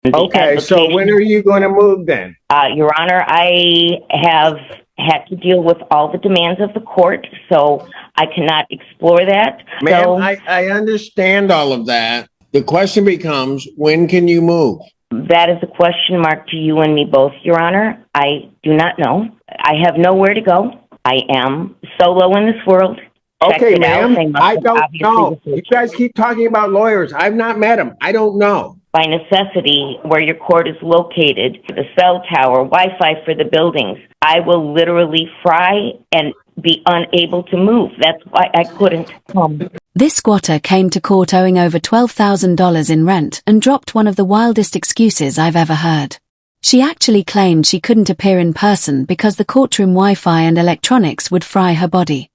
Okay, so when are you going to move then? Your Honor, I have had to deal with all the demands of the court, so I cannot explore that. Ma'am, So I understand all of that. The question becomes, when can you move? that is a question mark to you and me both, Your Honor. I do not know. I have nowhere to go. I am solo in this world. Okay, ma'am, I don't know. You guys keep talking about lawyers. I've not met them. I don't know. By necessity, where your court is located, the cell tower, Wi-Fi for the buildings, I will literally fry and be unable to move. That's why I couldn't come. This squatter came to court owing over $12,000 in rent and dropped one of the wildest excuses I've ever heard. She actually claimed she couldn't appear in person because the courtroom Wi-Fi and electronics would fry her body.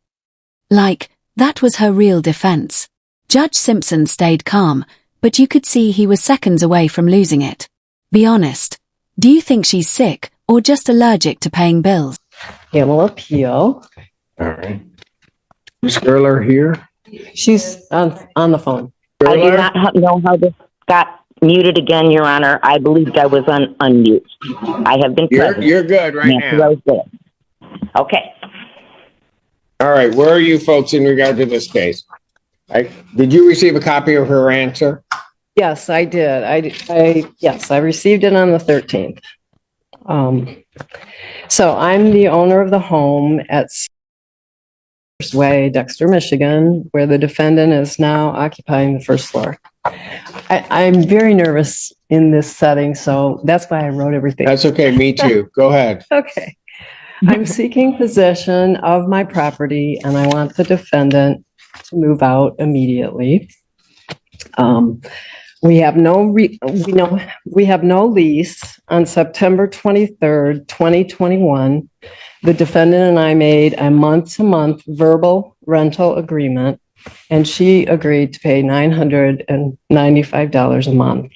Like, that was her real defense. Judge Simpson stayed calm, but you could see he was seconds away from losing it. Be honest. Do you think she's sick or just allergic to paying bills? Pamela Peel. All right. Ms. Gerler here? She's on the phone. I do not know how this got muted again, Your Honor. I believed I was unmute. I have been present. You're good right now. Okay. All right. Where are you folks in regard to this case? Did you receive a copy of her answer? Yes, I did. Yes, I received it on the 13th. So I'm the owner of the home at Way, Dexter, Michigan, where the defendant is now occupying the first floor. I'm very nervous in this setting, so that's why I wrote everything. That's okay. Me too. Go ahead. Okay. I'm seeking possession of my property, and I want the defendant to move out immediately. We have no lease. On September 23rd, 2021, the defendant and I made a month-to-month verbal rental agreement, and she agreed to pay $995 a month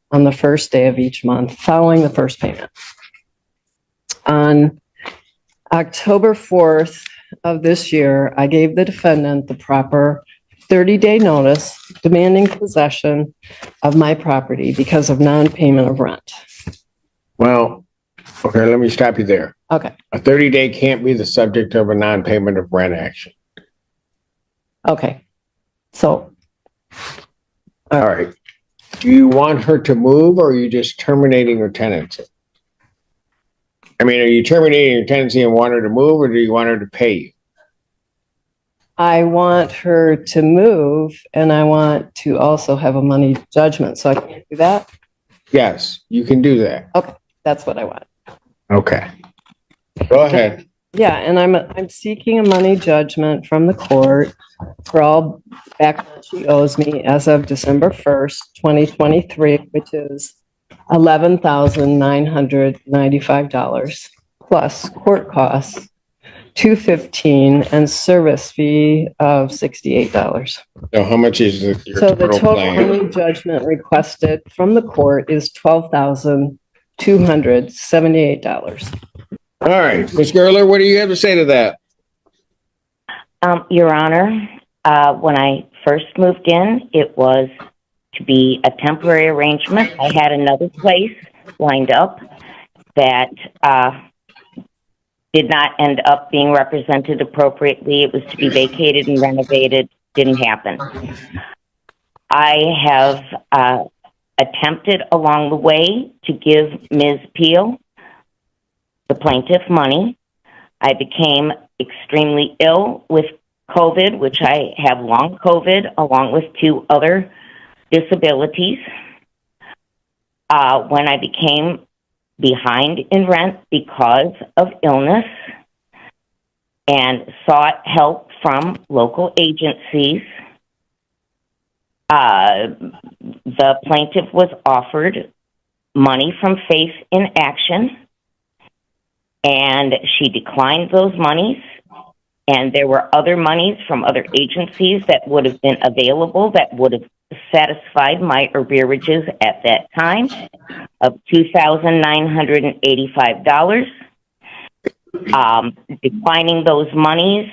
on the first day of each month following the first payment. On October 4th of this year, I gave the defendant the proper 30-day notice demanding possession of my property because of non-payment of rent. Well, okay, let me stop you there. Okay. A 30-day can't be the subject of a non-payment of rent action. Okay. So. All right. Do you want her to move, or are you just terminating her tenancy? I mean, are you terminating her tenancy and want her to move, or do you want her to pay you? I want her to move, and I want to also have a money judgment. So I can't do that? Yes, you can do that. Okay, that's what I want. Okay. Go ahead. Yeah, and I'm seeking a money judgment from the court for all back that she owes me as of December 1st, 2023, which is $11,995 plus court costs $215 and service fee of $68. So how much is your so the total money judgment requested from the court is $12,278. All right, Ms. Gerler, what do you have to say to that? Your Honor, when I first moved in, it was to be a temporary arrangement. I had another place lined up that did not end up being represented appropriately. It was to be vacated and renovated. Didn't happen. I have attempted along the way to give Ms. Peel, the plaintiff, money. I became extremely ill with COVID, which I have long COVID, along with 2 other disabilities. When I became behind in rent because of illness and sought help from local agencies, the plaintiff was offered money from Faith in Action, and she declined those monies. And there were other monies from other agencies that would have been available that would have satisfied my arrearages at that time of $2,985. Declining those monies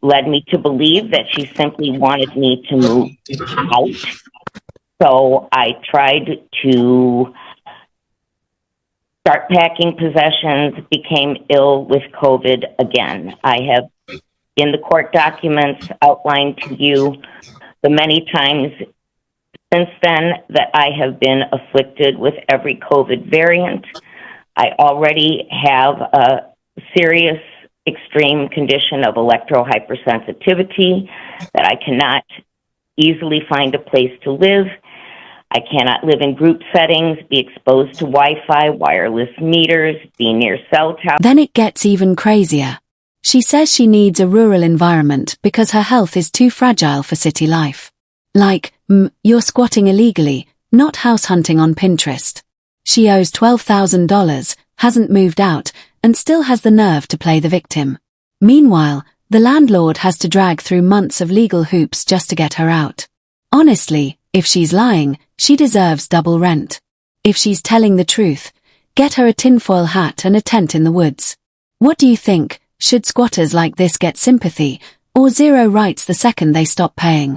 led me to believe that she simply wanted me to move out So I tried to start packing possessions, became ill with COVID again. I have, in the court documents, outlined to you the many times since then that I have been afflicted with every COVID variant. I already have a serious extreme condition of electrohypersensitivity that I cannot easily find a place to live. I cannot live in group settings, be exposed to Wi-Fi, wireless meters, be near cell towers. Then it gets even crazier. She says she needs a rural environment because her health is too fragile for city life. Like, you're squatting illegally, not house hunting on Pinterest. She owes $12,000, hasn't moved out, and still has the nerve to play the victim. Meanwhile, the landlord has to drag through months of legal hoops just to get her out. Honestly, if she's lying, she deserves double rent. If she's telling the truth, get her a tinfoil hat and a tent in the woods. What do you think? Should squatters like this get sympathy, or zero rights the second they stop paying?